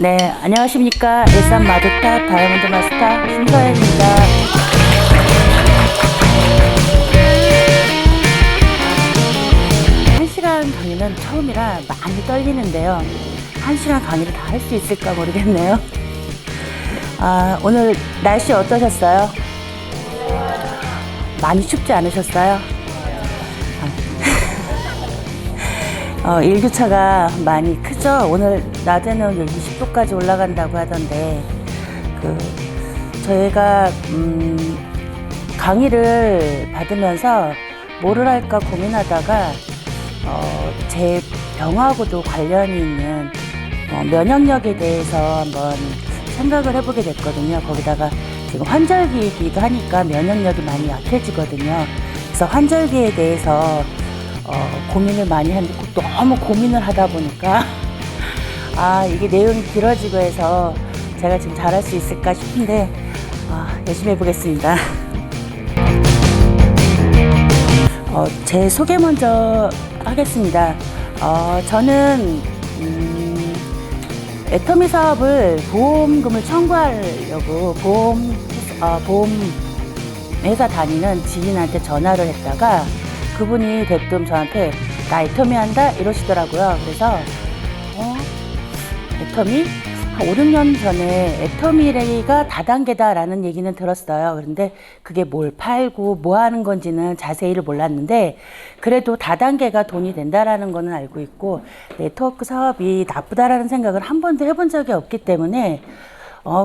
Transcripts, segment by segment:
네, 안녕하십니까. 일산 마두탑 다이아몬드 마스터 신서연입니다. 한 시간 강의는 처음이라 많이 떨리는데요. 한 시간 강의를 다 할 수 있을까 모르겠네요. 오늘 날씨 어떠셨어요? 많이 춥지 않으셨어요? 일교차가 많이 크죠? 오늘 낮에는 20도까지 올라간다고 하던데, 저희가, 강의를 받으면서 뭐를 할까 고민하다가, 제 병하고도 관련이 있는 면역력에 대해서 한번 생각을 해보게 됐거든요. 거기다가 지금 환절기이기도 하니까 면역력이 많이 약해지거든요. 그래서 환절기에 대해서 고민을 많이 했는데 너무 고민을 하다 보니까 이게 내용이 길어지고 해서 제가 지금 잘할 수 있을까 싶은데 열심히 해보겠습니다. 제 소개 먼저 하겠습니다. 저는 애터미 사업을 보험금을 청구하려고 보험 회사 다니는 지인한테 전화를 했다가 그분이 대뜸 저한테 나 애터미 한다 이러시더라고요. 그래서 애터미? 한 5, 6년 전에 애터미가 다단계다라는 얘기는 들었어요. 그런데 그게 뭘 팔고 뭐 하는 건지는 자세히를 몰랐는데 그래도 다단계가 돈이 된다라는 거는 알고 있고 네트워크 사업이 나쁘다라는 생각을 한 번도 해본 적이 없기 때문에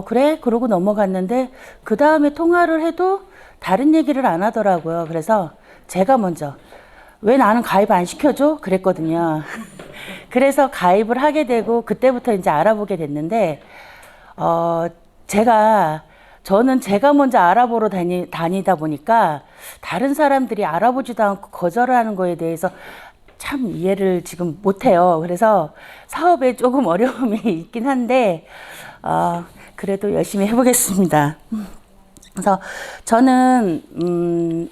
그래? 그러고 넘어갔는데 그 다음에 통화를 해도 다른 얘기를 안 하더라고요. 그래서 제가 먼저 왜 나는 가입 안 시켜줘? 그랬거든요. 그래서 가입을 하게 되고 그때부터 이제 알아보게 됐는데 저는 제가 먼저 알아보러 다니다 보니까 다른 사람들이 알아보지도 않고 거절하는 거에 대해서 참 이해를 지금 못해요. 그래서 사업에 조금 어려움이 있긴 한데 그래도 열심히 해보겠습니다. 그래서 저는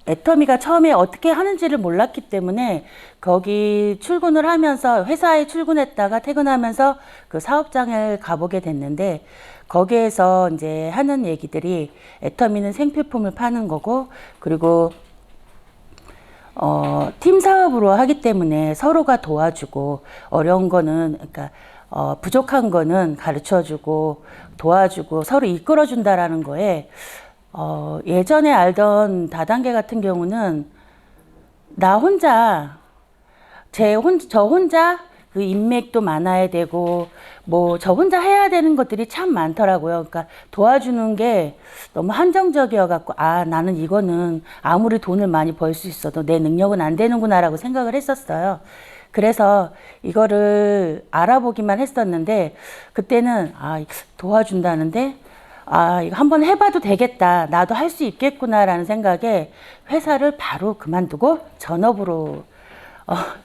애터미가 처음에 어떻게 하는지를 몰랐기 때문에 거기 출근을 하면서 회사에 출근했다가 퇴근하면서 그 사업장을 가보게 됐는데 거기에서 이제 하는 얘기들이 애터미는 생필품을 파는 거고 그리고 팀 사업으로 하기 때문에 서로가 도와주고 어려운 거는 그러니까 부족한 거는 가르쳐주고 도와주고 서로 이끌어준다라는 거에 예전에 알던 다단계 같은 경우는 나 혼자 저 혼자 그 인맥도 많아야 되고 뭐 저 혼자 해야 되는 것들이 참 많더라고요. 그러니까 도와주는 게 너무 한정적이어 갖고 나는 이거는 아무리 돈을 많이 벌 수 있어도 내 능력은 안 되는구나라고 생각을 했었어요. 그래서 이거를 알아보기만 했었는데 그때는 도와준다는데 이거 한번 해봐도 되겠다. 나도 할 수 있겠구나라는 생각에 회사를 바로 그만두고 전업으로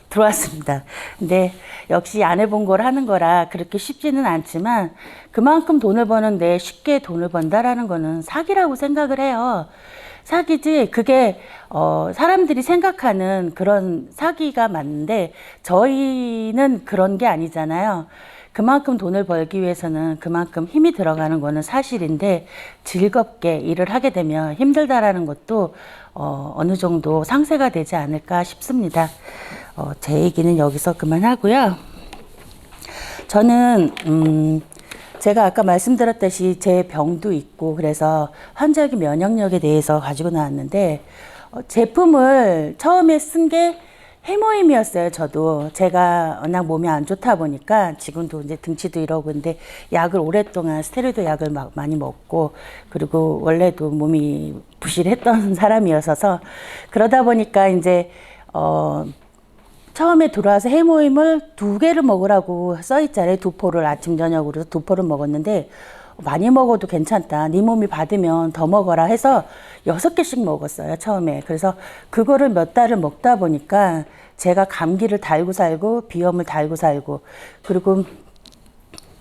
들어왔습니다. 근데 역시 안 해본 걸 하는 거라 그렇게 쉽지는 않지만 그만큼 돈을 버는데 쉽게 돈을 번다라는 거는 사기라고 생각을 해요. 사기지 그게 사람들이 생각하는 그런 사기가 맞는데 저희는 그런 게 아니잖아요. 그만큼 돈을 벌기 위해서는 그만큼 힘이 들어가는 거는 사실인데 즐겁게 일을 하게 되면 힘들다라는 것도 어느 정도 상쇄가 되지 않을까 싶습니다. 제 얘기는 여기서 그만하고요. 저는 제가 아까 말씀드렸듯이 제 병도 있고 그래서 환절기 면역력에 대해서 가지고 나왔는데 제품을 처음에 쓴 게 해모임이었어요. 저도 제가 워낙 몸이 안 좋다 보니까 지금도 이제 등치도 이러고 근데 약을 오랫동안 스테로이드 약을 많이 먹고 그리고 원래도 몸이 부실했던 사람이어서 그러다 보니까 이제 처음에 들어와서 해모임을 2개를 먹으라고 써 있잖아요. 2포를 아침 저녁으로 2포를 먹었는데 많이 먹어도 괜찮다. 네 몸이 받으면 더 먹어라 해서 6개씩 먹었어요. 처음에. 그래서 그거를 몇 달을 먹다 보니까 제가 감기를 달고 살고 비염을 달고 살고 그리고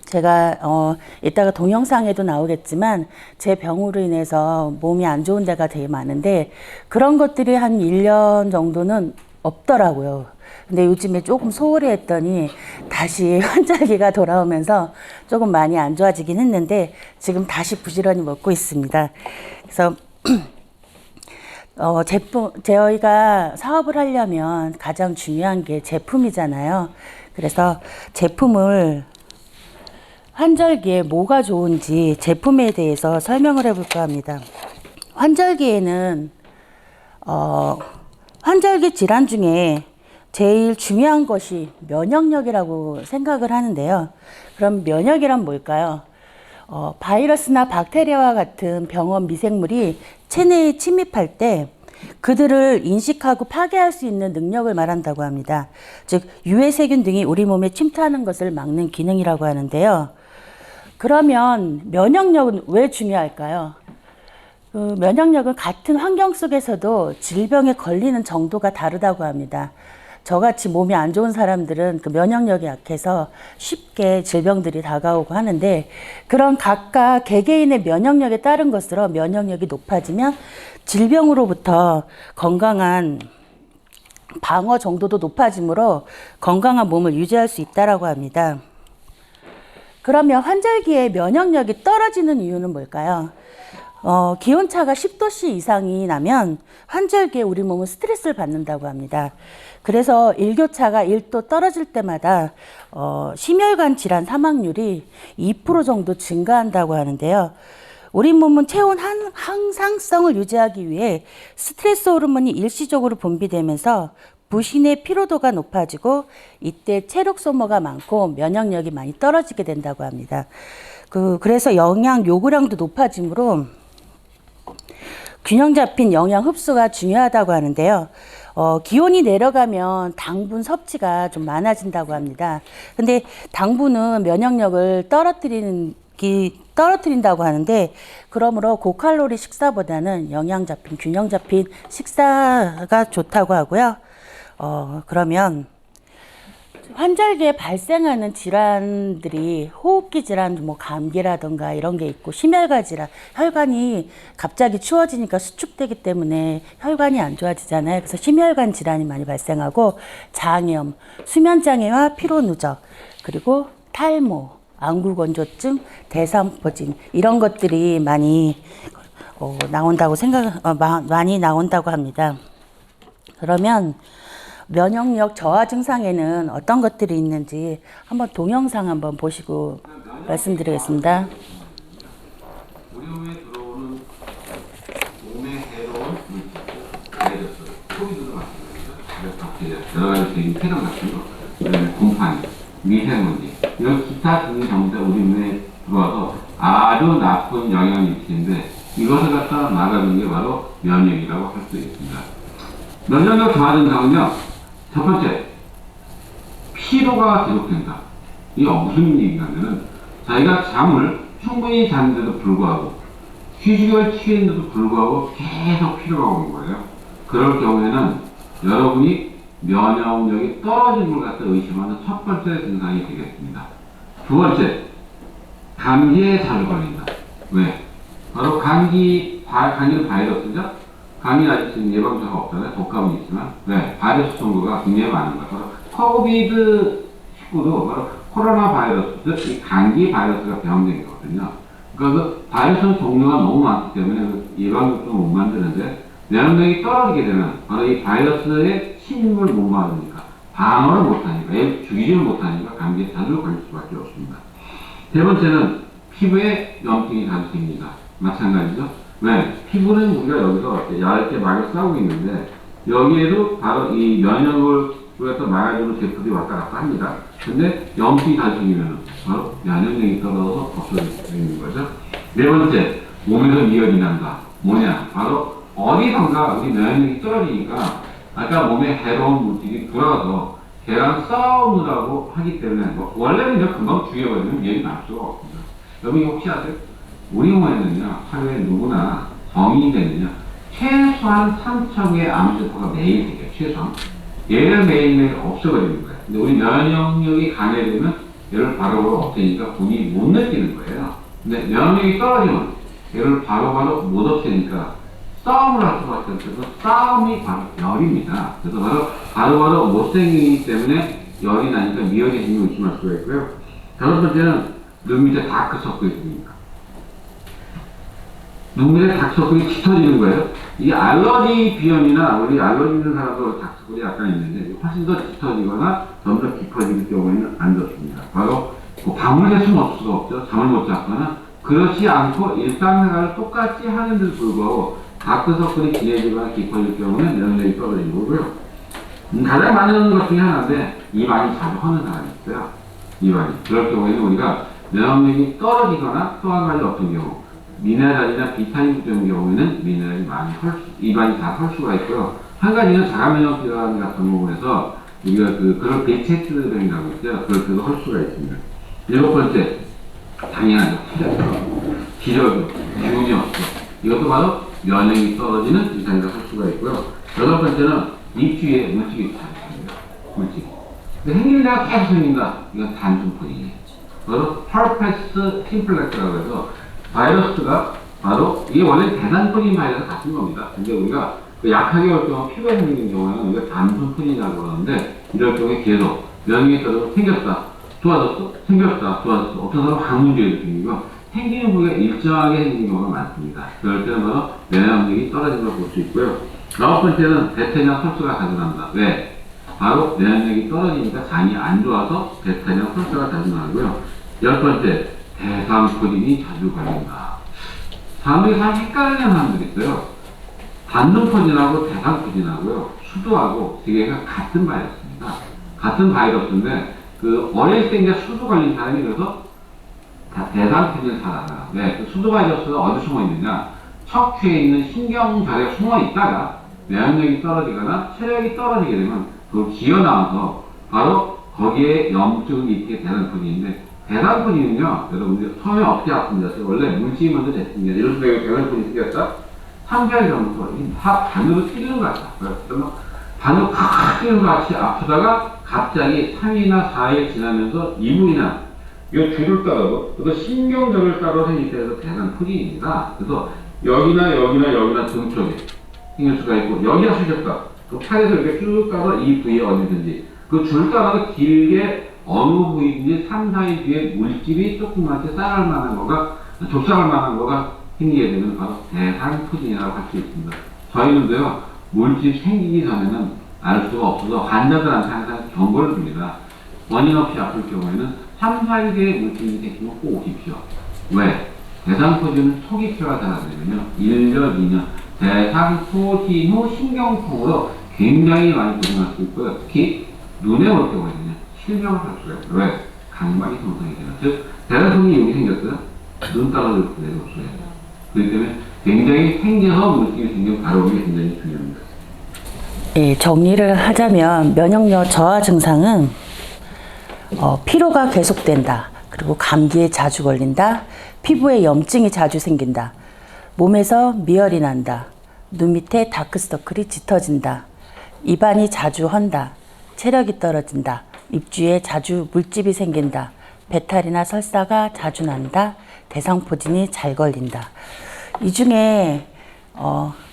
제가 이따가 동영상에도 나오겠지만 제 병으로 인해서 몸이 안 좋은 데가 되게 많은데 그런 것들이 한 1년 정도는 없더라고요. 근데 요즘에 조금 소홀히 했더니 다시 환절기가 돌아오면서 조금 많이 안 좋아지긴 했는데 지금 다시 부지런히 먹고 있습니다. 그래서 저희가 사업을 하려면 가장 중요한 게 제품이잖아요. 그래서 제품을 환절기에 뭐가 좋은지 제품에 대해서 설명을 해볼까 합니다. 환절기에는 환절기 질환 중에 제일 중요한 것이 면역력이라고 생각을 하는데요. 그럼 면역이란 뭘까요? 바이러스나 박테리아와 같은 병원 미생물이 체내에 침입할 때 그들을 인식하고 파괴할 수 있는 능력을 말한다고 합니다. 즉 유해세균 등이 우리 몸에 침투하는 것을 막는 기능이라고 하는데요. 그러면 면역력은 왜 중요할까요? 면역력은 같은 환경 속에서도 질병에 걸리는 정도가 다르다고 합니다. 저같이 몸이 안 좋은 사람들은 그 면역력이 약해서 쉽게 질병들이 다가오고 하는데, 그런 각각 개개인의 면역력에 따른 것으로 면역력이 높아지면 질병으로부터 건강한 방어 정도도 높아지므로 건강한 몸을 유지할 수 있다고 합니다. 그러면 환절기에 면역력이 떨어지는 이유는 뭘까요? 기온차가 10도씨 이상이 나면 환절기에 우리 몸은 스트레스를 받는다고 합니다. 그래서 일교차가 1도 떨어질 때마다 심혈관 질환 사망률이 2% 정도 증가한다고 하는데요. 우리 몸은 체온 항상성을 유지하기 위해 스트레스 호르몬이 일시적으로 분비되면서 부신의 피로도가 높아지고 이때 체력 소모가 많고 면역력이 많이 떨어지게 된다고 합니다. 그래서 영양 요구량도 높아지므로 균형 잡힌 영양 흡수가 중요하다고 하는데요. 기온이 내려가면 당분 섭취가 좀 많아진다고 합니다. 근데 당분은 면역력을 떨어뜨린다고 하는데, 그러므로 고칼로리 식사보다는 영양 잡힌 균형 잡힌 식사가 좋다고 하고요. 그러면 환절기에 발생하는 질환들이 호흡기 질환, 뭐 감기라든가 이런 게 있고, 심혈관 질환, 혈관이 갑자기 추워지니까 수축되기 때문에 혈관이 안 좋아지잖아요. 그래서 심혈관 질환이 많이 발생하고, 장염, 수면장애와 피로누적, 그리고 탈모, 안구건조증, 대사포진 이런 것들이 많이 많이 나온다고 합니다. 그러면 면역력 저하 증상에는 어떤 것들이 있는지 한번 동영상 한번 보시고 말씀드리겠습니다. 우리 몸에 들어오는 몸에 해로운 물질, 바이러스, 코비드도 마찬가지죠. 박테리아, 여러 가지 세균, 폐렴 같은 거, 그다음에 곰팡이, 미세먼지, 이런 기타 등이 전부 다 우리 몸에 들어와서 아주 나쁜 영향을 미치는데, 이것을 갖다 막아주는 게 바로 면역이라고 할 수 있습니다. 면역력 저하 증상은요, 첫 번째, 피로가 지속된다. 이게 무슨 얘기냐면은, 자기가 잠을 충분히 잤는데도 불구하고, 휴식을 취했는데도 불구하고 계속 피로가 오는 거예요. 그럴 경우에는 여러분이 면역력이 떨어진 걸 갖다 의심하는 첫 번째 증상이 되겠습니다. 두 번째, 감기에 자주 걸린다. 왜? 바로 감기는 바이러스죠? 감기 아직 지금 예방주사가 없잖아요. 독감은 있지만. 왜? 바이러스 종류가 굉장히 많은 거예요. 바로 코비드19도 바로 코로나 바이러스, 즉 이 감기 바이러스가 배양된 거거든요. 그러니까 그 바이러스 종류가 너무 많기 때문에 예방주도 못 만드는데, 면역력이 떨어지게 되면 바로 이 바이러스의 침입을 못 막으니까, 방어를 못하니까, 죽이지를 못하니까 감기에 자주 걸릴 수밖에 없습니다. 세 번째는 피부에 염증이 자주 생깁니다. 마찬가지죠. 왜? 피부는 우리가 여기서 얇게 막을 싸우고 있는데, 여기에도 바로 이 면역을 갖다 막아주는 제품이 왔다 갔다 합니다. 근데 염증이 자주 생기면 바로 면역력이 떨어져서 없어지는 거죠. 네 번째, 몸에서 미열이 난다. 뭐냐? 바로 어디선가 우리 면역력이 떨어지니까 아까 몸에 해로운 물질이 들어가서 걔랑 싸우느라고 하기 때문에, 원래는 이제 금방 죽여버리면 미열이 날 수가 없습니다. 여러분 이거 혹시 아세요? 우리 몸에는요, 하루에 누구나 성인이 되면요, 최소한 3,000개의 암세포가 매일 생겨요. 최소한. 얘를 매일매일 없애버리는 거예요. 근데 우리 면역력이 강해지면 얘를 바로바로 없애니까 본인이 못 느끼는 거예요. 근데 면역력이 떨어지면 얘를 바로바로 못 없애니까 싸움을 할 수밖에 없어요. 그래서 싸움이 바로 열입니다. 그래서 바로 못생기기 때문에 열이 나니까 미열이 생기고 의심할 수가 있고요. 다섯 번째는 눈 밑에 다크서클이 생깁니다. 눈 밑에 다크서클이 짙어지는 거예요. 이 알러지 비염이나 우리 알러지 있는 사람도 다크서클이 약간 있는데 훨씬 더 짙어지거나 좀 더 깊어질 경우에는 안 좋습니다. 바로 밤을 새수는 없을 수가 없죠. 잠을 못 잤거나 그렇지 않고 일상생활을 똑같이 하는데도 불구하고 다크서클이 진해지거나 깊어질 경우는 면역력이 떨어지는 거고요. 가장 많이 하는 것 중에 하나인데 입안이 자주 허는 사람이 있어요. 입안이. 그럴 경우에는 우리가 면역력이 떨어지거나 또 한 가지 어떤 경우 미네랄이나 비타민 부족인 경우에는 미네랄이 많이 입안이 다 헐 수가 있고요. 한 가지는 자가면역 질환 같은 부분에서 우리가 그런 베체스병이라고 있어요. 그럴 때도 헐 수가 있습니다. 일곱 번째, 당연하죠. 기저귀, 기운이 없어. 이것도 바로 면역이 떨어지는 이상이라 할 수가 있고요. 여덟 번째는 입주위에 물질이 자주 생깁니다. 물질. 근데 생긴다가 계속 생긴다. 이건 단순포진이에요. 바로 herpes simplex라고 해서 바이러스가 바로 이게 원래 대단포진 바이러스 같은 겁니다. 근데 우리가 약하게 올 경우 피부에 생기는 경우에는 우리가 단순포진이라고 그러는데 이럴 경우에 계속 면역이 떨어져 생겼다. 좋아졌어? 생겼다. 좋아졌어. 어떤 사람은 항문주의도 생기고 생기는 부위가 일정하게 생기는 경우가 많습니다. 그럴 때는 바로 면역력이 떨어진 걸 볼 수 있고요. 아홉 번째는 배탈이나 설사가 자주 난다. 왜? 바로 면역력이 떨어지니까 장이 안 좋아서 배탈이나 설사가 자주 나고요. 열 번째, 대상포진이 자주 걸린다. 사람들이 사실 헷갈리는 사람들이 있어요. 단순포진하고 대상포진하고요. 수두하고 두 개가 같은 바이러스입니다. 같은 바이러스인데 어릴 때 이제 수두 걸린 사람이 그래서 대상포진을 살아요. 네, 수두 바이러스가 어디 숨어 있느냐? 척추에 있는 신경절에 숨어 있다가 면역력이 떨어지거나 체력이 떨어지게 되면 그걸 기어 나와서 바로 거기에 염증을 입게 대상포진인데 대상포진은요, 여러분들 처음에 어떻게 아픈지 원래 물질이 먼저 됐습니다. 이럴 때 대상포진이 생겼다? 3개월 전부터 바늘로 찌르는 것 같아요. 그러면 바늘로 팍 찌르는 것 같이 아프다가 갑자기 3일이나 4일 지나면서 2분이나 이 줄을 따라서 또 신경절을 따라 생길 때에서 대상포진입니다. 그래서 여기나 등 쪽에 생길 수가 있고 여기가 수셨다. 그 팔에서 이렇게 쭉 따라 이 부위에 어디든지 그 줄 따라서 길게 어느 부위든지 3, 4일 뒤에 물집이 조그맣게 쌓을 만한 거가 좁쌀 만한 거가 생기게 되면 바로 대상포진이라고 할 수 있습니다. 저희는요 물집 생기기 전에는 알 수가 없어서 환자들한테 항상 경고를 줍니다. 원인 없이 아플 경우에는 3, 4일 뒤에 물집이 생기면 꼭 오십시오. 왜? 대상포진은 초기 치료가 잘 안 되면요 1년, 2년 대상포진 후 신경통으로 굉장히 많이 고생할 수 있고요. 특히 눈에 올 경우에는요 실명을 할 수가 있어요. 왜? 각막이 손상이 돼요. 즉 대상포진이 여기 생겼어요. 눈 따라줄 그대로 없어요. 그렇기 때문에 굉장히 생겨서 물집이 생기면 바로 오는 게 굉장히 중요합니다. 예, 정리를 하자면 면역력 저하 증상은 피로가 계속된다. 그리고 감기에 자주 걸린다. 피부에 염증이 자주 생긴다. 몸에서 미열이 난다. 눈 밑에 다크서클이 짙어진다. 입안이 자주 헌다. 체력이 떨어진다. 입주에 자주 물집이 생긴다. 배탈이나 설사가 자주 난다. 대상포진이 잘 걸린다. 이 중에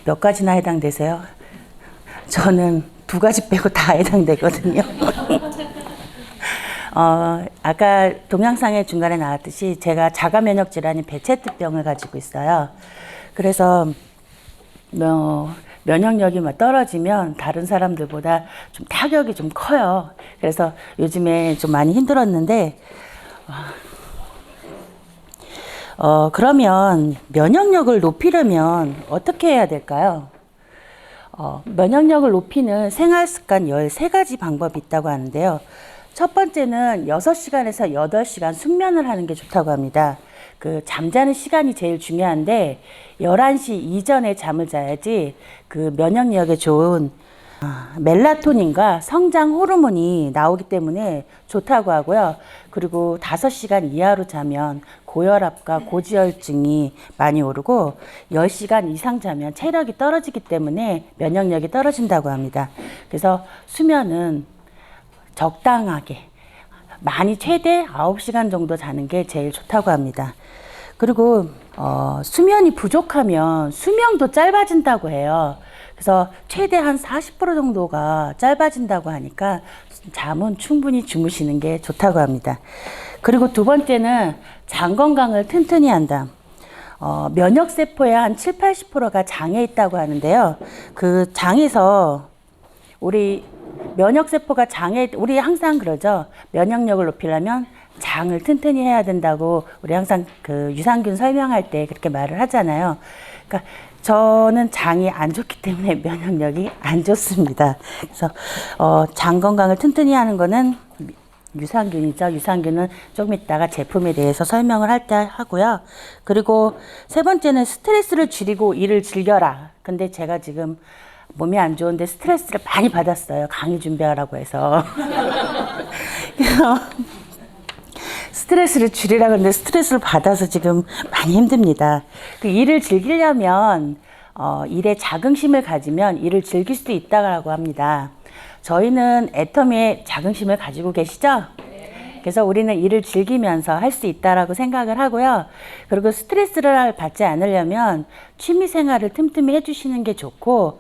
몇 가지나 해당되세요? 저는 2가지 빼고 다 해당되거든요. 아까 동영상의 중간에 나왔듯이 제가 자가면역 질환인 베체트병을 가지고 있어요. 그래서 면역력이 떨어지면 다른 사람들보다 좀 타격이 좀 커요. 그래서 요즘에 좀 많이 힘들었는데 그러면 면역력을 높이려면 어떻게 해야 될까요? 면역력을 높이는 생활습관 13가지 방법이 있다고 하는데요. 첫 번째는 6시간에서 8시간 숙면을 하는 게 좋다고 합니다. 잠자는 시간이 제일 중요한데 11시 이전에 잠을 자야지 면역력에 좋은 멜라토닌과 성장 호르몬이 나오기 때문에 좋다고 하고요. 그리고 5시간 이하로 자면 고혈압과 고지혈증이 많이 오르고 10시간 이상 자면 체력이 떨어지기 때문에 면역력이 떨어진다고 합니다. 그래서 수면은 적당하게 많이 최대 9시간 정도 자는 게 제일 좋다고 합니다. 그리고 수면이 부족하면 수명도 짧아진다고 해요. 그래서 최대 한 40% 정도가 짧아진다고 하니까 잠은 충분히 주무시는 게 좋다고 합니다. 그리고 두 번째는 장 건강을 튼튼히 한다. 면역세포의 한 7, 80%가 장에 있다고 하는데요. 그 장에서 우리 면역세포가 장에, 우리 항상 그러죠. 면역력을 높이려면 장을 튼튼히 해야 된다고 우리 항상 그 유산균 설명할 때 그렇게 말을 하잖아요. 그러니까 저는 장이 안 좋기 때문에 면역력이 안 좋습니다. 그래서 장 건강을 튼튼히 하는 거는 유산균이죠. 유산균은 조금 이따가 제품에 대해서 설명을 할 때 하고요. 그리고 세 번째는 스트레스를 줄이고 일을 즐겨라. 근데 제가 지금 몸이 안 좋은데 스트레스를 많이 받았어요. 강의 준비하라고 해서. 그래서 스트레스를 줄이라 그러는데 스트레스를 받아서 지금 많이 힘듭니다. 그 일을 즐기려면 일에 자긍심을 가지면 일을 즐길 수도 있다고 합니다. 저희는 애터미에 자긍심을 가지고 계시죠? 그래서 우리는 일을 즐기면서 할 수 있다라고 생각을 하고요. 그리고 스트레스를 받지 않으려면 취미 생활을 틈틈이 해주시는 게 좋고,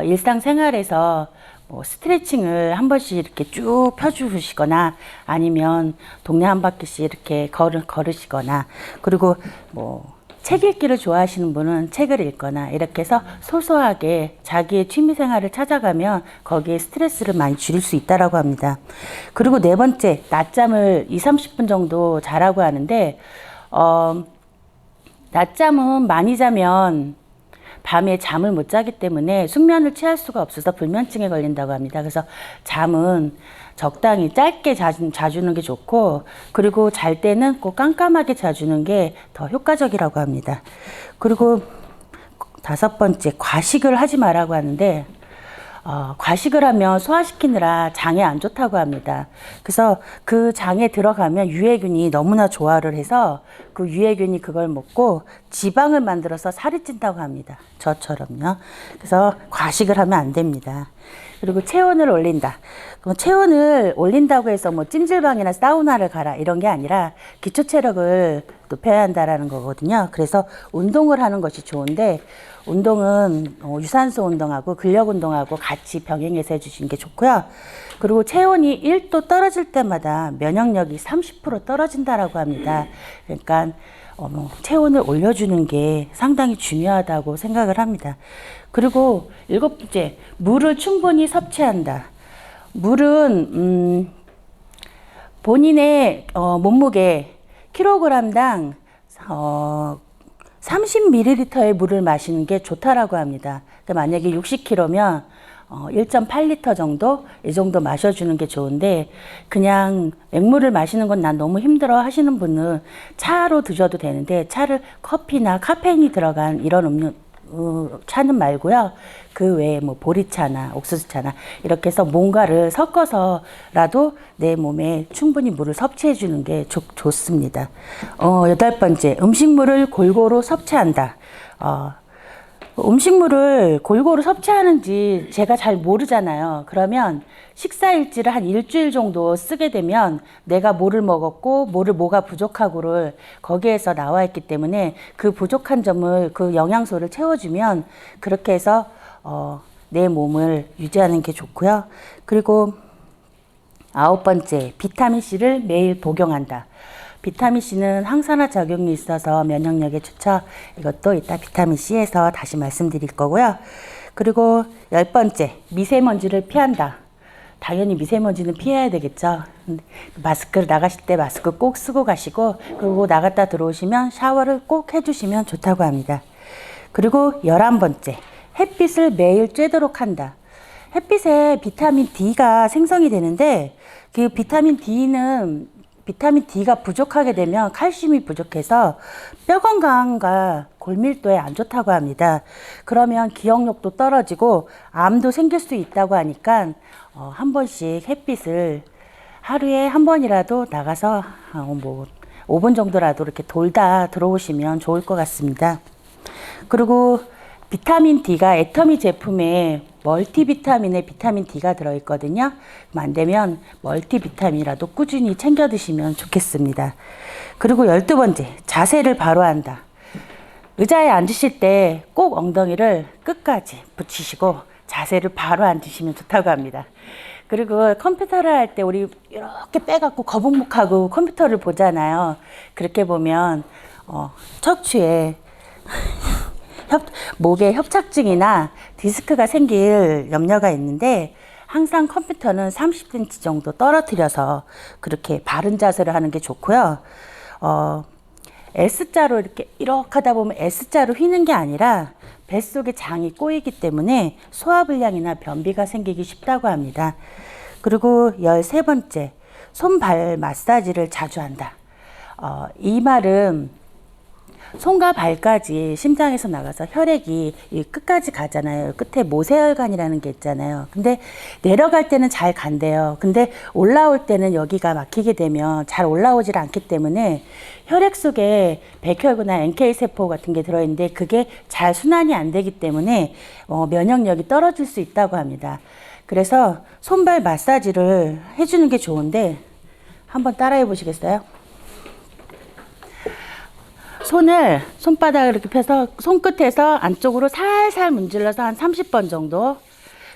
일상생활에서 뭐 스트레칭을 한 번씩 이렇게 쭉 펴주시거나 아니면 동네 한 바퀴씩 이렇게 걸으시거나, 그리고 뭐 책 읽기를 좋아하시는 분은 책을 읽거나 이렇게 해서 소소하게 자기의 취미 생활을 찾아가면 거기에 스트레스를 많이 줄일 수 있다라고 합니다. 그리고 네 번째, 낮잠을 2, 30분 정도 자라고 하는데, 낮잠은 많이 자면 밤에 잠을 못 자기 때문에 숙면을 취할 수가 없어서 불면증에 걸린다고 합니다. 그래서 잠은 적당히 짧게 자주는 게 좋고, 그리고 잘 때는 꼭 깜깜하게 자주는 게 더 효과적이라고 합니다. 그리고 다섯 번째, 과식을 하지 말라고 하는데, 과식을 하면 소화시키느라 장에 안 좋다고 합니다. 그래서 그 장에 들어가면 유해균이 너무나 조화를 해서 그 유해균이 그걸 먹고 지방을 만들어서 살이 찐다고 합니다. 저처럼요. 그래서 과식을 하면 안 됩니다. 그리고 체온을 올린다. 체온을 올린다고 해서 뭐 찜질방이나 사우나를 가라 이런 게 아니라 기초 체력을 높여야 한다라는 거거든요. 그래서 운동을 하는 것이 좋은데, 운동은 유산소 운동하고 근력 운동하고 같이 병행해서 해주시는 게 좋고요. 그리고 체온이 1도 떨어질 때마다 면역력이 30% 떨어진다라고 합니다. 그러니까 체온을 올려주는 게 상당히 중요하다고 생각을 합니다. 그리고 일곱 번째, 물을 충분히 섭취한다. 물은 본인의 몸무게 킬로그램당 30ml의 물을 마시는 게 좋다라고 합니다. 그러니까 만약에 60kg면 1.8L 정도, 이 정도 마셔주는 게 좋은데, 그냥 맹물을 마시는 건 난 너무 힘들어 하시는 분은 차로 드셔도 되는데, 차를 커피나 카페인이 들어간 이런 음료 차는 말고요. 그 외에 뭐 보리차나 옥수수차나 이렇게 해서 뭔가를 섞어서라도 내 몸에 충분히 물을 섭취해 주는 게 좋습니다. 여덟 번째, 음식물을 골고루 섭취한다. 음식물을 골고루 섭취하는지 제가 잘 모르잖아요. 그러면 식사일지를 한 일주일 정도 쓰게 되면 내가 뭐를 먹었고 뭐가 부족하고를 거기에서 나와 있기 때문에 그 부족한 점을, 그 영양소를 채워주면 그렇게 해서 내 몸을 유지하는 게 좋고요. 그리고 아홉 번째, 비타민C를 매일 복용한다. 비타민C는 항산화 작용이 있어서 면역력에 좋죠. 이것도 이따 비타민C에서 다시 말씀드릴 거고요. 그리고 열 번째, 미세먼지를 피한다. 당연히 미세먼지는 피해야 되겠죠. 마스크를 나가실 때 마스크 꼭 쓰고 가시고, 그리고 나갔다 들어오시면 샤워를 꼭 해주시면 좋다고 합니다. 그리고 11번째, 햇빛을 매일 쬐도록 한다. 햇빛에 비타민 D가 생성이 되는데, 그 비타민 D가 부족하게 되면 칼슘이 부족해서 뼈 건강과 골밀도에 안 좋다고 합니다. 그러면 기억력도 떨어지고 암도 생길 수 있다고 하니까 한 번씩 햇빛을 하루에 한 번이라도 나가서 5분 정도라도 이렇게 돌다 들어오시면 좋을 것 같습니다. 그리고 비타민 D가 애터미 제품에 멀티비타민에 비타민 D가 들어있거든요. 그럼 안 되면 멀티비타민이라도 꾸준히 챙겨 드시면 좋겠습니다. 그리고 12번째, 자세를 바로 한다. 의자에 앉으실 때 꼭 엉덩이를 끝까지 붙이시고 자세를 바로 앉으시면 좋다고 합니다. 그리고 컴퓨터를 할 때 우리 이렇게 빼갖고 거북목하고 컴퓨터를 보잖아요. 그렇게 보면 척추에 목에 협착증이나 디스크가 생길 염려가 있는데 항상 컴퓨터는 30cm 정도 떨어뜨려서 그렇게 바른 자세를 하는 게 좋고요. S자로 이렇게 하다 보면 S자로 휘는 게 아니라 뱃속에 장이 꼬이기 때문에 소화불량이나 변비가 생기기 쉽다고 합니다. 그리고 13번째, 손발 마사지를 자주 한다. 이 말은 손과 발까지 심장에서 나가서 혈액이 이 끝까지 가잖아요. 끝에 모세혈관이라는 게 있잖아요. 근데 내려갈 때는 잘 간대요. 근데 올라올 때는 여기가 막히게 되면 잘 올라오질 않기 때문에 혈액 속에 백혈구나 NK세포 같은 게 들어있는데 그게 잘 순환이 안 되기 때문에 면역력이 떨어질 수 있다고 합니다. 그래서 손발 마사지를 해주는 게 좋은데 한번 따라해 보시겠어요? 손바닥을 이렇게 펴서 손끝에서 안쪽으로 살살 문질러서 한 30번 정도,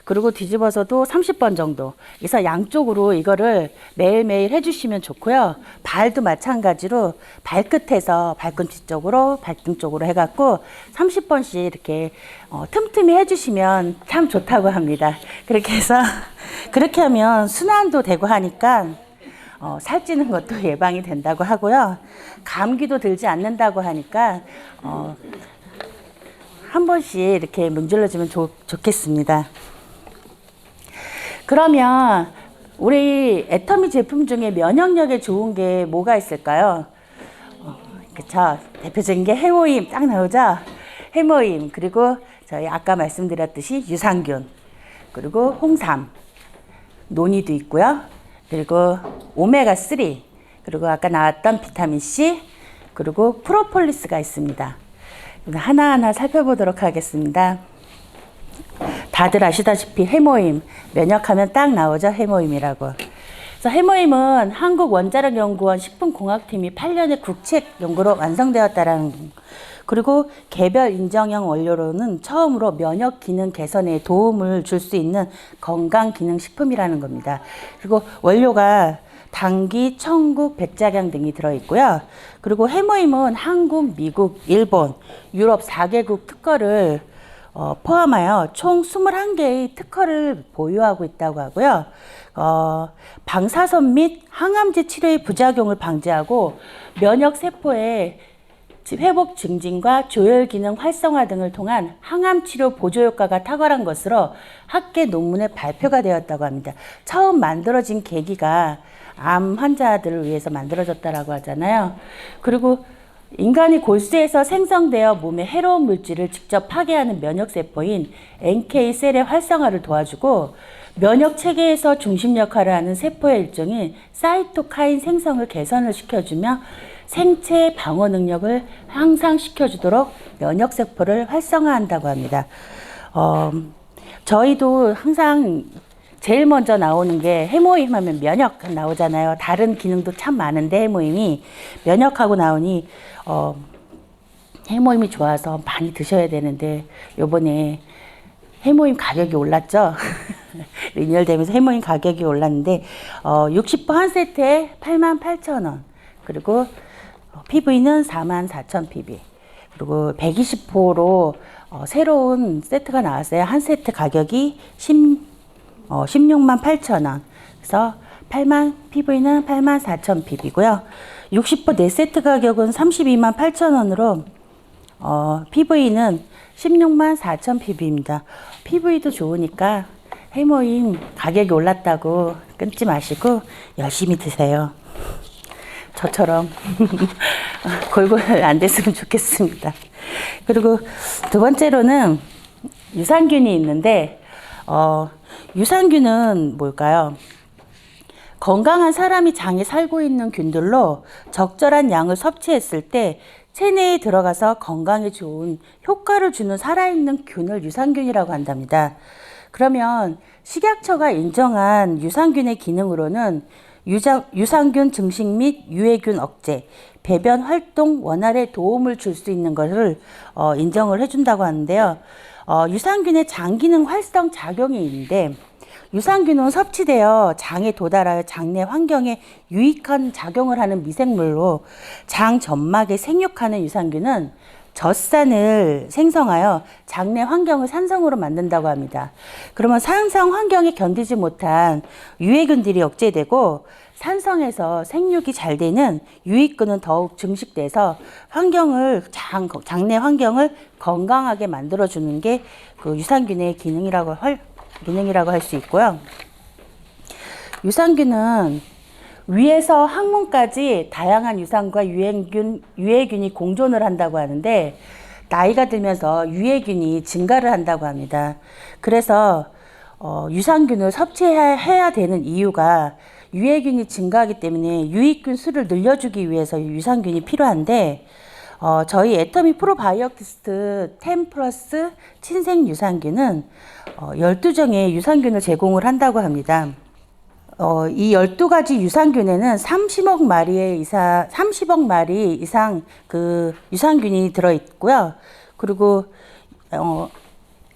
그리고 뒤집어서도 30번 정도. 그래서 양쪽으로 이거를 매일매일 해주시면 좋고요. 발도 마찬가지로 발끝에서 발꿈치 쪽으로, 발등 쪽으로 해갖고 30번씩 이렇게 틈틈이 해주시면 참 좋다고 합니다. 그렇게 해서 그렇게 하면 순환도 되고 하니까 살찌는 것도 예방이 된다고 하고요. 감기도 들지 않는다고 하니까 한 번씩 이렇게 문질러주면 좋겠습니다. 그러면 우리 애터미 제품 중에 면역력에 좋은 게 뭐가 있을까요? 그쵸. 대표적인 게 해모임 딱 나오죠? 해모임, 그리고 저희 아까 말씀드렸듯이 유산균, 그리고 홍삼, 논이도 있고요. 그리고 오메가3, 그리고 아까 나왔던 비타민C, 그리고 프로폴리스가 있습니다. 하나하나 살펴보도록 하겠습니다. 다들 아시다시피 해모임, 면역하면 딱 나오죠, 해모임이라고. 그래서 해모임은 한국원자력연구원 식품공학팀이 8년의 국책 연구로 완성되었다라는, 그리고 개별 인정형 원료로는 처음으로 면역 기능 개선에 도움을 줄 수 있는 건강기능식품이라는 겁니다. 그리고 원료가 당귀, 청국, 백작양 등이 들어있고요. 그리고 해모임은 한국, 미국, 일본, 유럽 4개국 특허를 포함하여 총 21개의 특허를 보유하고 있다고 하고요. 방사선 및 항암제 치료의 부작용을 방지하고 면역세포의 회복 증진과 조혈 기능 활성화 등을 통한 항암 치료 보조 효과가 탁월한 것으로 학계 논문에 발표가 되었다고 합니다. 처음 만들어진 계기가 암 환자들을 위해서 만들어졌다라고 하잖아요. 그리고 인간이 골수에서 생성되어 몸에 해로운 물질을 직접 파괴하는 면역세포인 NK셀의 활성화를 도와주고 면역 체계에서 중심 역할을 하는 세포의 일종인 사이토카인 생성을 개선을 시켜주며 생체 방어 능력을 향상시켜주도록 면역세포를 활성화한다고 합니다. 저희도 항상 제일 먼저 나오는 게 해모임 하면 면역 나오잖아요. 다른 기능도 참 많은데 해모임이 면역하고 나오니 해모임이 좋아서 많이 드셔야 되는데 요번에 해모임 가격이 올랐죠. 리뉴얼되면서 해모임 가격이 올랐는데 60호 한 세트에 88,000원, 그리고 PV는 44,000PV, 그리고 120호로 새로운 세트가 나왔어요. 한 세트 가격이 168,000원. 그래서 PV는 84,000PV고요. 60호 4세트 가격은 328,000원으로 PV는 164,000PV입니다. PV도 좋으니까 해모임 가격이 올랐다고 끊지 마시고 열심히 드세요. 저처럼 골골 안 됐으면 좋겠습니다. 그리고 두 번째로는 유산균이 있는데 유산균은 뭘까요? 건강한 사람이 장에 살고 있는 균들로 적절한 양을 섭취했을 때 체내에 들어가서 건강에 좋은 효과를 주는 살아있는 균을 유산균이라고 한답니다. 그러면 식약처가 인정한 유산균의 기능으로는 유산균 증식 및 유해균 억제, 배변 활동 원활에 도움을 줄 수 있는 것을 인정을 해준다고 하는데요. 유산균의 장 기능 활성 작용이 있는데, 유산균은 섭취되어 장에 도달하여 장내 환경에 유익한 작용을 하는 미생물로, 장 점막에 생육하는 유산균은 젖산을 생성하여 장내 환경을 산성으로 만든다고 합니다. 그러면 산성 환경에 견디지 못한 유해균들이 억제되고 산성에서 생육이 잘 되는 유익균은 더욱 증식돼서 장내 환경을 건강하게 만들어주는 게 그 유산균의 기능이라고 할 수 있고요. 유산균은 위에서 항문까지 다양한 유산과 유해균이 공존을 한다고 하는데, 나이가 들면서 유해균이 증가를 한다고 합니다. 그래서 유산균을 섭취해야 되는 이유가 유해균이 증가하기 때문에 유익균 수를 늘려주기 위해서 유산균이 필요한데, 저희 애터미 프로바이오티스트 10 플러스 친생 유산균은 12종의 유산균을 제공을 한다고 합니다. 이 12가지 유산균에는 30억 마리 이상 그 유산균이 들어있고요. 그리고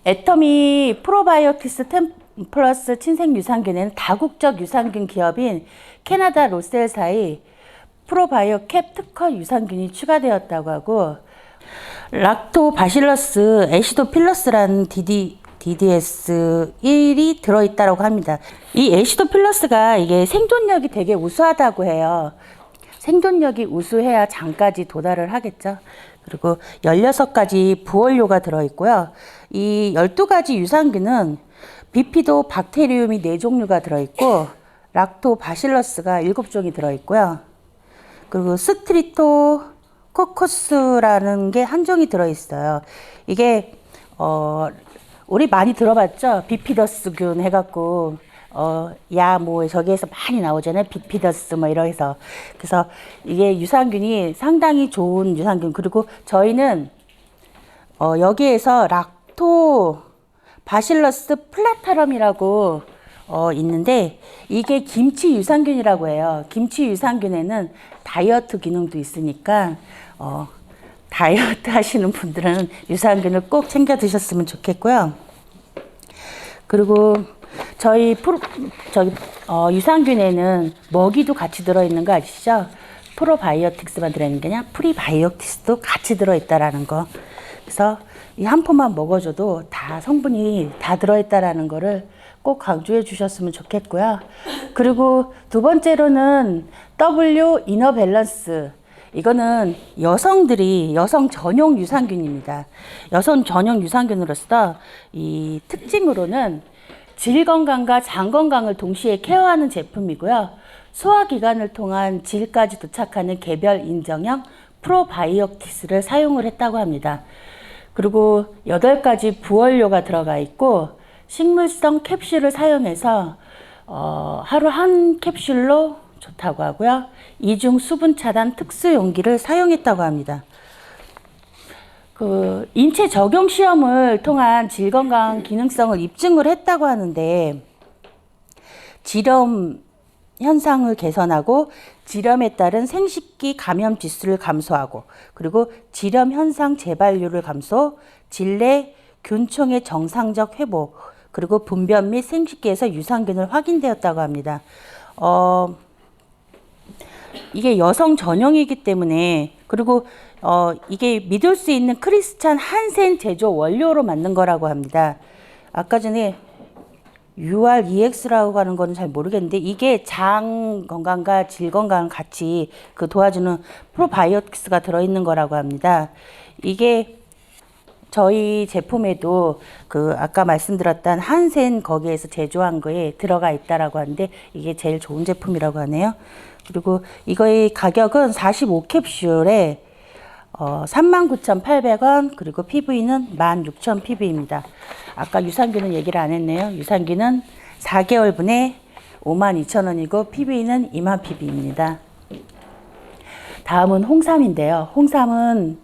애터미 프로바이오티스 10 플러스 친생 유산균에는 다국적 유산균 기업인 캐나다 로셀사의 프로바이오캡 특허 유산균이 추가되었다고 하고, 락토바실러스 애시도필러스라는 DDS1이 들어있다고 합니다. 이 애시도필러스가 이게 생존력이 되게 우수하다고 해요. 생존력이 우수해야 장까지 도달을 하겠죠. 그리고 16가지 부원료가 들어있고요. 이 12가지 유산균은 비피도 박테리움이 4종류가 들어있고, 락토바실러스가 7종이 들어있고요. 그리고 스트리토코커스라는 게 1종이 들어있어요. 이게 우리 많이 들어봤죠? 비피더스균 해갖고 저기에서 많이 나오잖아요. 비피더스 이러 해서. 그래서 이게 유산균이 상당히 좋은 유산균. 그리고 저희는 여기에서 락토바실러스 플라타럼이라고 있는데, 이게 김치 유산균이라고 해요. 김치 유산균에는 다이어트 기능도 있으니까 다이어트 하시는 분들은 유산균을 꼭 챙겨 드셨으면 좋겠고요. 그리고 유산균에는 먹이도 같이 들어있는 거 아시죠? 프로바이오틱스만 들어있는 게 아니라 프리바이오틱스도 같이 들어있다라는 거. 그래서 이 한 포만 먹어줘도 다 성분이 다 들어있다라는 거를 꼭 강조해 주셨으면 좋겠고요. 그리고 두 번째로는 W 이너 밸런스. 이거는 여성 전용 유산균입니다. 여성 전용 유산균으로서 이 특징으로는 질 건강과 장 건강을 동시에 케어하는 제품이고요. 소화기관을 통한 질까지 도착하는 개별 인정형 프로바이오틱스를 사용을 했다고 합니다. 그리고 8가지 부원료가 들어가 있고, 식물성 캡슐을 사용해서 하루 한 캡슐로 좋다고 하고요. 이중 수분 차단 특수 용기를 사용했다고 합니다. 그 인체 적용 시험을 통한 질 건강 기능성을 입증을 했다고 하는데, 지렴 현상을 개선하고 지렴에 따른 생식기 감염 지수를 감소하고, 그리고 지렴 현상 재발률을 감소, 질내 균총의 정상적 회복, 그리고 분변 및 생식기에서 유산균을 확인되었다고 합니다. 이게 여성 전용이기 때문에, 그리고 이게 믿을 수 있는 크리스찬 한센 제조 원료로 만든 거라고 합니다. 아까 전에 UREX라고 하는 거는 잘 모르겠는데, 이게 장 건강과 질 건강을 같이 도와주는 프로바이오틱스가 들어있는 거라고 합니다. 이게 저희 제품에도 아까 말씀드렸던 한센 거기에서 제조한 거에 들어가 있다라고 하는데, 이게 제일 좋은 제품이라고 하네요. 그리고 이거의 가격은 45캡슐에 39,800원, 그리고 PV는 16,000 PV입니다. 아까 유산균은 얘기를 안 했네요. 유산균은 4개월분에 52,000원이고 PV는 2만 PV입니다. 다음은 홍삼인데요. 홍삼은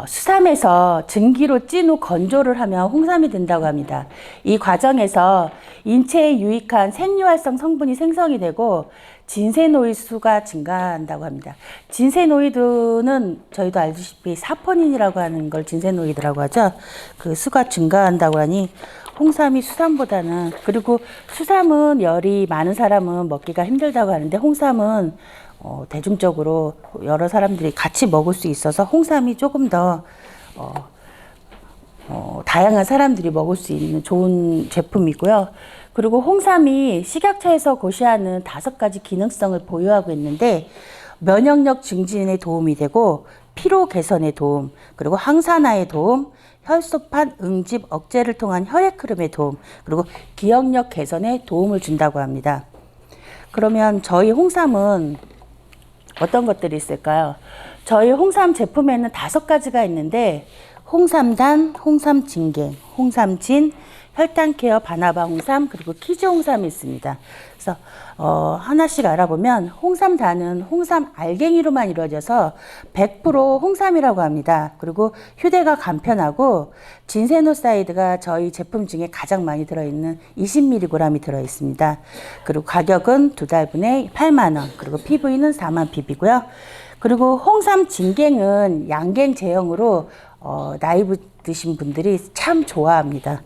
수삼에서 증기로 찐 후 건조를 하면 홍삼이 된다고 합니다. 이 과정에서 인체에 유익한 생리활성 성분이 생성이 되고 진세노이드 수가 증가한다고 합니다. 진세노이드는 저희도 알다시피 사포닌이라고 하는 걸 진세노이드라고 하죠. 그 수가 증가한다고 하니 홍삼이 수삼보다는, 그리고 수삼은 열이 많은 사람은 먹기가 힘들다고 하는데 홍삼은 대중적으로 여러 사람들이 같이 먹을 수 있어서 홍삼이 조금 더 다양한 사람들이 먹을 수 있는 좋은 제품이고요. 그리고 홍삼이 식약처에서 고시하는 5가지 기능성을 보유하고 있는데 면역력 증진에 도움이 되고 피로 개선에 도움, 그리고 항산화에 도움, 혈소판 응집 억제를 통한 혈액 흐름에 도움, 그리고 기억력 개선에 도움을 준다고 합니다. 그러면 저희 홍삼은 어떤 것들이 있을까요? 저희 홍삼 제품에는 5가지가 있는데 홍삼단, 홍삼진갱, 홍삼진, 혈당케어 바나바 홍삼, 그리고 키즈 홍삼이 있습니다. 그래서 하나씩 알아보면 홍삼단은 홍삼 알갱이로만 이루어져서 100% 홍삼이라고 합니다. 그리고 휴대가 간편하고 진세노사이드가 저희 제품 중에 가장 많이 들어있는 20mg이 들어있습니다. 그리고 가격은 2달분에 8만 원, 그리고 PV는 4만 PV고요. 그리고 홍삼 진갱은 양갱 제형으로 나이 드신 분들이 참 좋아합니다.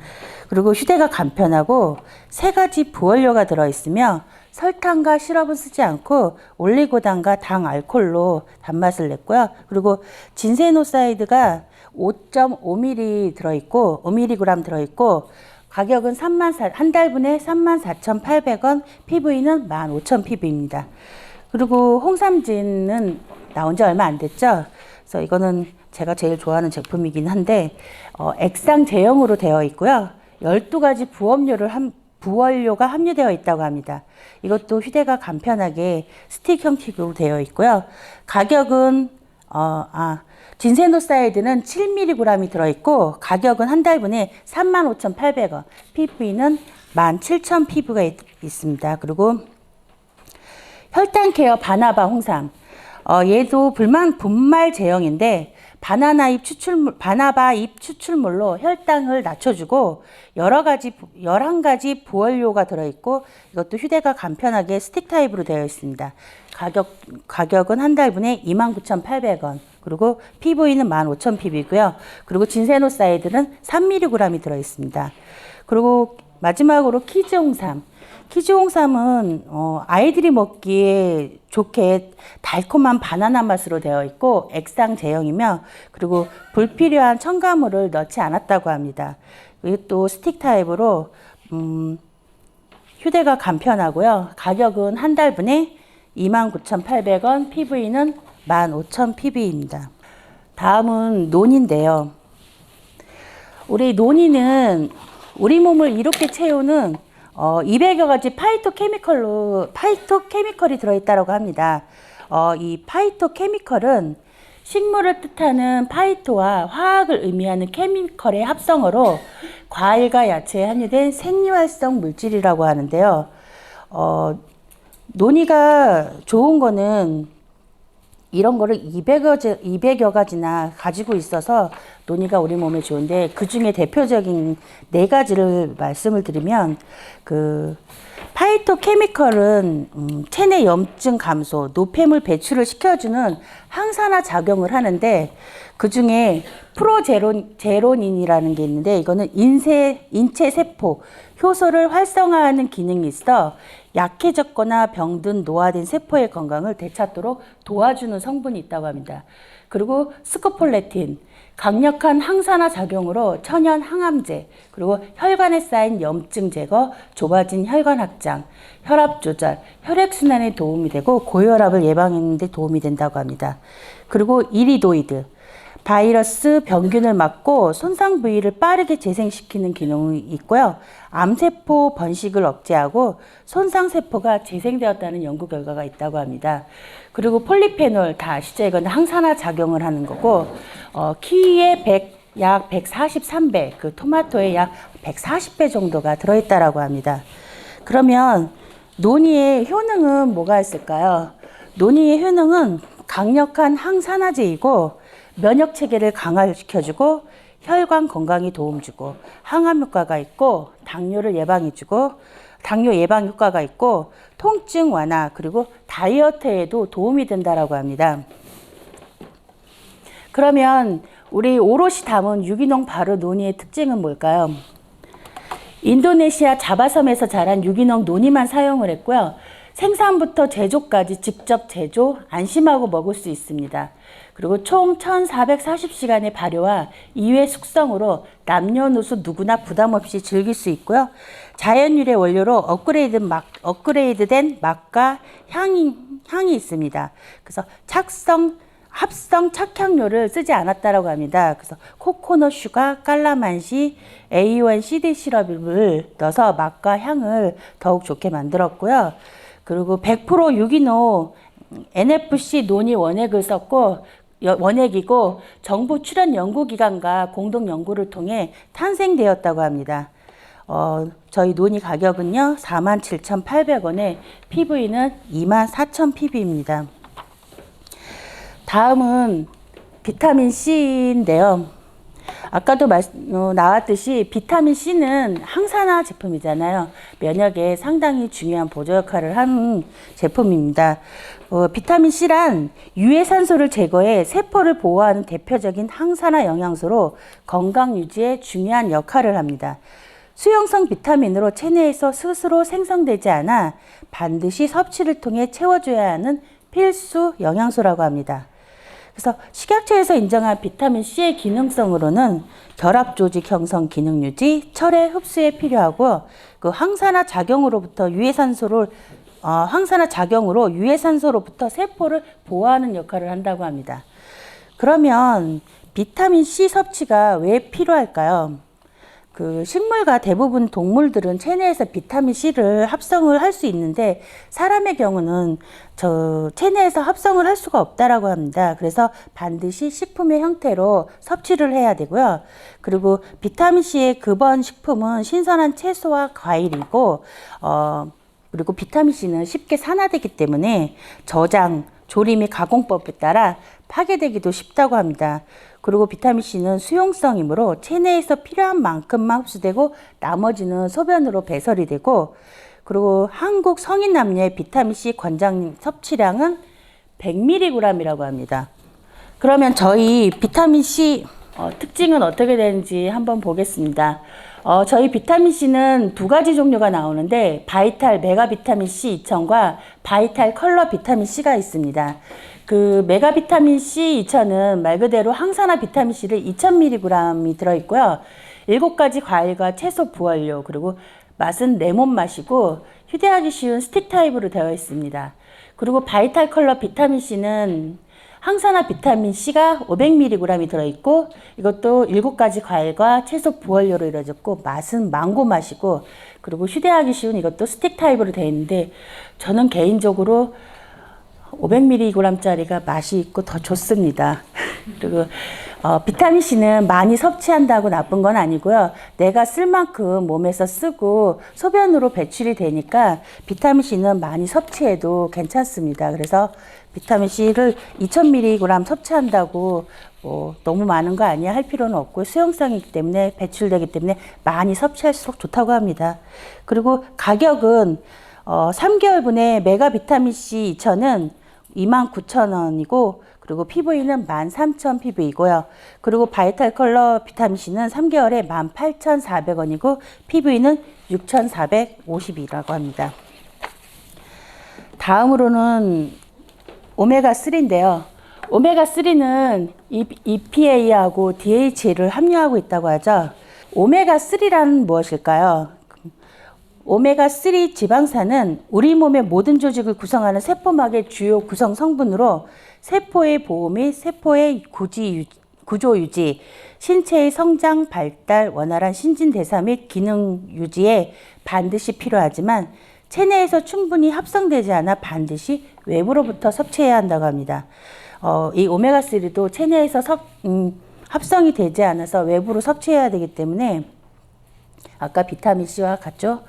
그리고 휴대가 간편하고 3가지 부원료가 들어있으며 설탕과 시럽은 쓰지 않고 올리고당과 당 알코올로 단맛을 냈고요. 그리고 진세노사이드가 5.5mg 들어있고 5mg 들어있고 가격은 한 달분에 34,800원, PV는 15,000PV입니다. 그리고 홍삼진은 나온 지 얼마 안 됐죠. 그래서 이거는 제가 제일 좋아하는 제품이긴 한데 액상 제형으로 되어 있고요. 12가지 부원료가 함유되어 있다고 합니다. 이것도 휴대가 간편하게 스틱 형식으로 되어 있고요. 가격은 진세노사이드는 7mg이 들어있고 가격은 한 달분에 35,800원, PV는 17,000PV가 있습니다. 그리고 혈당케어 바나바 홍삼, 얘도 분말 제형인데 바나바 잎 추출물로 혈당을 낮춰주고 11가지 부원료가 들어있고 이것도 휴대가 간편하게 스틱 타입으로 되어 있습니다. 가격은 한 달분에 29,800원, 그리고 PV는 15,000PV고요. 그리고 진세노사이드는 3mg이 들어있습니다. 그리고 마지막으로 키즈 홍삼. 키즈 홍삼은 아이들이 먹기에 좋게 달콤한 바나나 맛으로 되어 있고 액상 제형이며, 그리고 불필요한 첨가물을 넣지 않았다고 합니다. 이것도 스틱 타입으로 휴대가 간편하고요. 가격은 한 달분에 29,800원, PV는 15,000PV입니다. 다음은 논인데요. 우리 논이는 우리 몸을 이롭게 채우는 200여 가지 파이토케미컬이 들어있다고 합니다. 이 파이토케미컬은 식물을 뜻하는 파이토와 화학을 의미하는 케미컬의 합성어로 과일과 야채에 함유된 생리활성 물질이라고 하는데요. 논이가 좋은 거는 이런 거를 200여 가지나 가지고 있어서 논이가 우리 몸에 좋은데, 그 중에 대표적인 4가지를 말씀을 드리면, 파이토케미컬은 체내 염증 감소, 노폐물 배출을 시켜주는 항산화 작용을 하는데, 그 중에 프로제로닌이라는 게 있는데, 이거는 인체 세포, 효소를 활성화하는 기능이 있어 약해졌거나 병든 노화된 세포의 건강을 되찾도록 도와주는 성분이 있다고 합니다. 그리고 스코폴레틴, 강력한 항산화 작용으로 천연 항암제, 그리고 혈관에 쌓인 염증 제거, 좁아진 혈관 확장, 혈압 조절, 혈액순환에 도움이 되고 고혈압을 예방하는 데 도움이 된다고 합니다. 그리고 이리도이드, 바이러스, 병균을 막고 손상 부위를 빠르게 재생시키는 기능이 있고요. 암세포 번식을 억제하고 손상세포가 재생되었다는 연구 결과가 있다고 합니다. 그리고 폴리페놀, 다 아시죠? 이건 항산화 작용을 하는 거고, 키위의 약 143배, 토마토의 약 140배 정도가 들어있다라고 합니다. 그러면 논이의 효능은 뭐가 있을까요? 논이의 효능은 강력한 항산화제이고 면역 체계를 강화시켜주고 혈관 건강에 도움 주고 항암 효과가 있고 당뇨를 예방해주고 당뇨 예방 효과가 있고 통증 완화 그리고 다이어트에도 도움이 된다라고 합니다. 그러면 우리 오롯이 담은 유기농 바르 노니의 특징은 뭘까요? 인도네시아 자바섬에서 자란 유기농 노니만 사용을 했고요. 생산부터 제조까지 직접 제조, 안심하고 먹을 수 있습니다. 그리고 총 1440시간의 발효와 2회 숙성으로 남녀노소 누구나 부담 없이 즐길 수 있고요. 자연 유래 원료로 업그레이드된 맛과 향이 있습니다. 그래서 합성 착향료를 쓰지 않았다고 합니다. 그래서 코코넛 슈가, 깔라만시, A1CD 시럽을 넣어서 맛과 향을 더욱 좋게 만들었고요. 그리고 100% 유기농 NFC 노니 원액을 썼고 원액이고 정부 출연 연구기관과 공동 연구를 통해 탄생되었다고 합니다. 저희 노니 가격은요 47,800원에 PV는 24,000 ppb입니다. 다음은 비타민 C인데요. 아까도 나왔듯이 비타민 C는 항산화 제품이잖아요. 면역에 상당히 중요한 보조 역할을 하는 제품입니다. 비타민 C란 유해산소를 제거해 세포를 보호하는 대표적인 항산화 영양소로 건강 유지에 중요한 역할을 합니다. 수용성 비타민으로 체내에서 스스로 생성되지 않아 반드시 섭취를 통해 채워줘야 하는 필수 영양소라고 합니다. 그래서 식약처에서 인정한 비타민 C의 기능성으로는 결합 조직 형성 기능 유지, 철의 흡수에 필요하고 그 항산화 작용으로부터 유해산소로부터 세포를 보호하는 역할을 한다고 합니다. 그러면 비타민 C 섭취가 왜 필요할까요? 식물과 대부분 동물들은 체내에서 비타민 C를 합성을 할 수 있는데 사람의 경우는 체내에서 합성을 할 수가 없다라고 합니다. 그래서 반드시 식품의 형태로 섭취를 해야 되고요. 그리고 비타민 C의 근원 식품은 신선한 채소와 과일이고 그리고 비타민 C는 쉽게 산화되기 때문에 저장, 조리 및 가공법에 따라 파괴되기도 쉽다고 합니다. 그리고 비타민 C는 수용성이므로 체내에서 필요한 만큼만 흡수되고 나머지는 소변으로 배설이 되고 그리고 한국 성인 남녀의 비타민 C 권장 섭취량은 100mg이라고 합니다. 그러면 저희 비타민 C 특징은 어떻게 되는지 한번 보겠습니다. 저희 비타민 C는 두 가지 종류가 나오는데 바이탈 메가 비타민 C 2000과 바이탈 컬러 비타민 C가 있습니다. 그 메가 비타민 C 2000은 말 그대로 항산화 비타민 C를 2000mg이 들어있고요. 7가지 과일과 채소 부원료 그리고 맛은 레몬 맛이고 휴대하기 쉬운 스틱 타입으로 되어 있습니다. 그리고 바이탈 컬러 비타민 C는 항산화 비타민 C가 500mg이 들어있고 이것도 7가지 과일과 채소 부원료로 이루어졌고 맛은 망고 맛이고 그리고 휴대하기 쉬운 이것도 스틱 타입으로 되어 있는데 저는 개인적으로 500mg짜리가 맛이 있고 더 좋습니다. 그리고 비타민 C는 많이 섭취한다고 나쁜 건 아니고요. 내가 쓸 만큼 몸에서 쓰고 소변으로 배출이 되니까 비타민 C는 많이 섭취해도 괜찮습니다. 그래서 비타민 C를 2000mg 섭취한다고 너무 많은 거 아니야 할 필요는 없고 수용성이기 때문에 배출되기 때문에 많이 섭취할수록 좋다고 합니다. 그리고 가격은 3개월분의 메가 비타민 C 2000은 29,000원이고 그리고 PV는 13,000 ppb이고요. 그리고 바이탈 컬러 비타민 C는 3개월에 18,400원이고 PV는 6,450이라고 합니다. 다음으로는 오메가3인데요. 오메가3는 EPA하고 DHA를 함유하고 있다고 하죠. 오메가3란 무엇일까요? 오메가3 지방산은 우리 몸의 모든 조직을 구성하는 세포막의 주요 구성 성분으로 세포의 보호 및 세포의 구조 유지, 신체의 성장, 발달, 원활한 신진대사 및 기능 유지에 반드시 필요하지만 체내에서 충분히 합성되지 않아 반드시 외부로부터 섭취해야 한다고 합니다. 이 오메가3도 체내에서 합성이 되지 않아서 외부로 섭취해야 되기 때문에 아까 비타민 C와 같죠?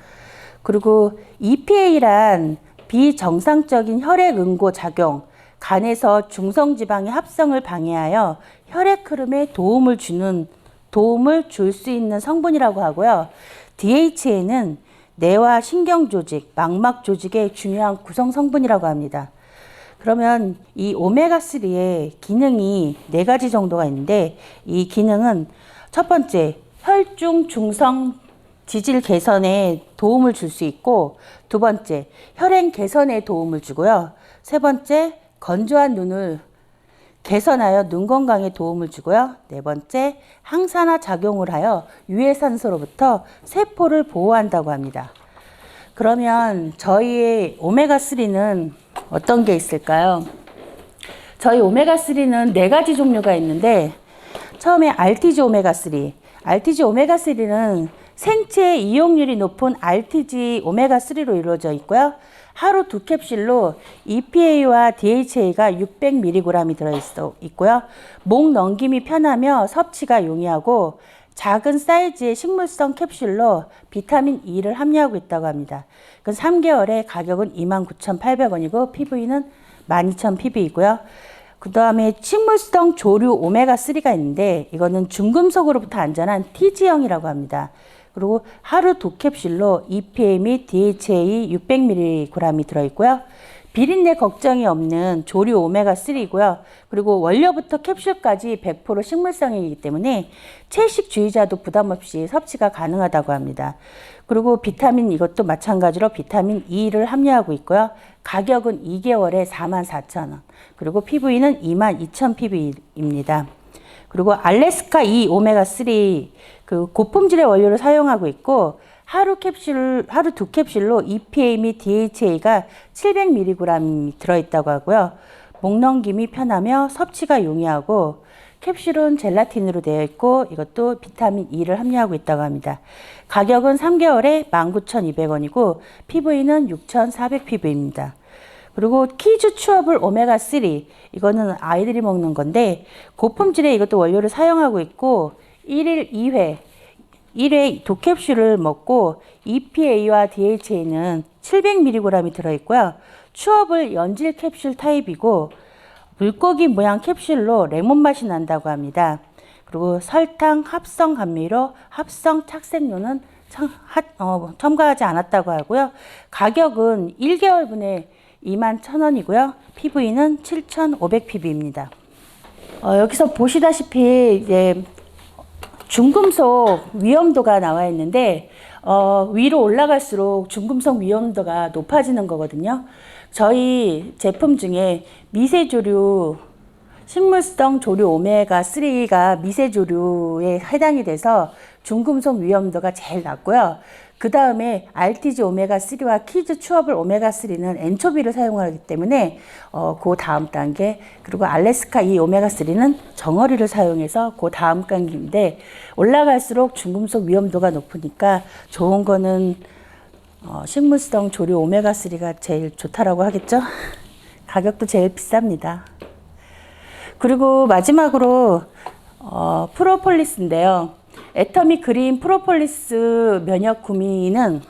그리고 EPA란 비정상적인 혈액 응고 작용, 간에서 중성지방의 합성을 방해하여 혈액 흐름에 도움을 줄 수 있는 성분이라고 하고요. DHA는 뇌와 신경 조직, 망막 조직의 중요한 구성 성분이라고 합니다. 그러면 이 오메가3의 기능이 4가지 정도가 있는데, 이 기능은 첫 번째, 혈중 중성 지질 개선에 도움을 줄 수 있고, 두 번째, 혈행 개선에 도움을 주고요. 세 번째, 건조한 눈을 개선하여 눈 건강에 도움을 주고요. 네 번째, 항산화 작용을 하여 유해산소로부터 세포를 보호한다고 합니다. 그러면 저희의 오메가3는 어떤 게 있을까요? 저희 오메가3는 4가지 종류가 있는데, 처음에 RTG 오메가3. RTG 오메가3는 생체 이용률이 높은 RTG 오메가3로 이루어져 있고요. 하루 2캡슐로 EPA와 DHA가 600mg이 들어있고요. 목 넘김이 편하며 섭취가 용이하고 작은 사이즈의 식물성 캡슐로 비타민 E를 함유하고 있다고 합니다. 그 3개월에 가격은 29,800원이고 PV는 12,000pb이고요. 그 다음에 식물성 조류 오메가3가 있는데, 이거는 중금속으로부터 안전한 TG형이라고 합니다. 그리고 하루 2캡슐로 EPA 및 DHA 600mg이 들어있고요. 비린내 걱정이 없는 조류 오메가3이고요. 그리고 원료부터 캡슐까지 100% 식물성이기 때문에 채식주의자도 부담 없이 섭취가 가능하다고 합니다. 그리고 비타민, 이것도 마찬가지로 비타민 E를 함유하고 있고요. 가격은 2개월에 44,000원. 그리고 PV는 22,000pb입니다. 그리고 알래스카 E 오메가3, 그 고품질의 원료를 사용하고 있고, 하루 2캡슐로 EPA 및 DHA가 700mg 들어있다고 하고요. 목 넘김이 편하며 섭취가 용이하고, 캡슐은 젤라틴으로 되어 있고, 이것도 비타민 E를 함유하고 있다고 합니다. 가격은 3개월에 19,200원이고 PV는 6,400pb입니다. 그리고 키즈 추어블 오메가3, 이거는 아이들이 먹는 건데 고품질의 이것도 원료를 사용하고 있고, 1일 1회 2캡슐을 먹고 EPA와 DHA는 700mg이 들어있고요. 추어블 연질 캡슐 타입이고 물고기 모양 캡슐로 레몬 맛이 난다고 합니다. 그리고 설탕, 합성 감미료, 합성 착색료는 첨가하지 않았다고 하고요. 가격은 1개월분에 21,000원이고요. PV는 7,500pb입니다. 여기서 보시다시피 이제 중금속 위험도가 나와 있는데, 위로 올라갈수록 중금속 위험도가 높아지는 거거든요. 저희 제품 중에 미세조류, 식물성 조류 오메가3가 미세조류에 해당이 돼서 중금속 위험도가 제일 낮고요. 그 다음에 RTG 오메가3와 키즈 추어블 오메가3는 엔초비를 사용하기 때문에 그 다음 단계, 그리고 알래스카 E 오메가3는 정어리를 사용해서 그 다음 단계인데, 올라갈수록 중금속 위험도가 높으니까 좋은 거는 식물성 조류 오메가3가 제일 좋다라고 하겠죠. 가격도 제일 비쌉니다. 그리고 마지막으로 프로폴리스인데요. 애터미 그린 프로폴리스 면역 구미의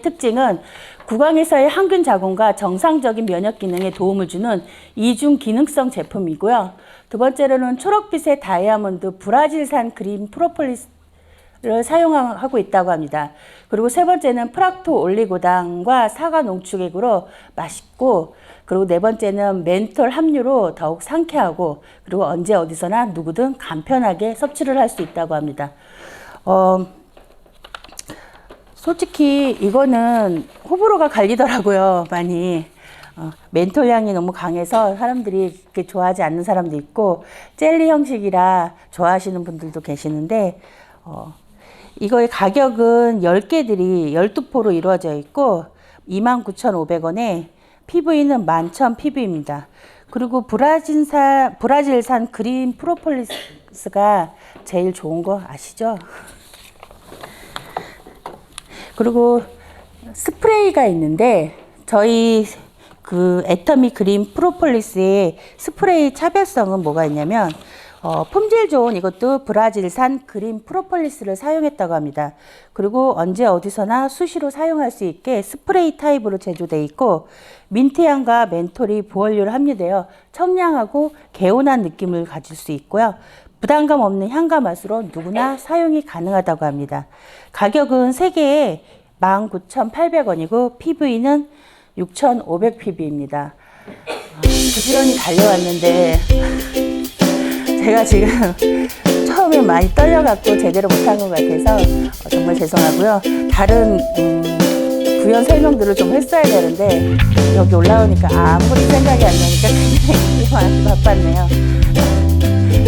특징은 구강에서의 항균 작용과 정상적인 면역 기능에 도움을 주는 이중 기능성 제품이고요. 두 번째로는 초록빛의 다이아몬드 브라질산 그린 프로폴리스를 사용하고 있다고 합니다. 그리고 세 번째는 프락토 올리고당과 사과 농축액으로 맛있고, 그리고 네 번째는 멘톨 함유로 더욱 상쾌하고, 그리고 언제 어디서나 누구든 간편하게 섭취를 할 수 있다고 합니다. 솔직히 이거는 호불호가 갈리더라고요, 많이. 멘톨 향이 너무 강해서 사람들이 그렇게 좋아하지 않는 사람도 있고, 젤리 형식이라 좋아하시는 분들도 계시는데, 이거의 가격은 10개들이 12포로 이루어져 있고 29,500원에 PV는 11,000pb입니다. 그리고 브라질산 그린 프로폴리스가 제일 좋은 거 아시죠? 그리고 스프레이가 있는데, 저희 그 애터미 그린 프로폴리스의 스프레이 차별성은 뭐가 있냐면, 품질 좋은 이것도 브라질산 그린 프로폴리스를 사용했다고 합니다. 그리고 언제 어디서나 수시로 사용할 수 있게 스프레이 타입으로 제조되어 있고 민트향과 멘톨이 보원료를 함유되어 청량하고 개운한 느낌을 가질 수 있고요. 부담감 없는 향과 맛으로 누구나 사용이 가능하다고 합니다. 가격은 3개에 19,800원이고 PV는 6,500 PV입니다. 부지런히 달려왔는데 제가 지금 처음에 많이 떨려갖고 제대로 못한 것 같아서 정말 죄송하고요. 다른 부연 설명들을 좀 했어야 되는데 여기 올라오니까 아무리 생각이 안 나니까 굉장히 바빴네요.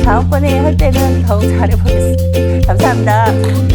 다음번에 할 때는 더욱 잘해보겠습니다. 감사합니다.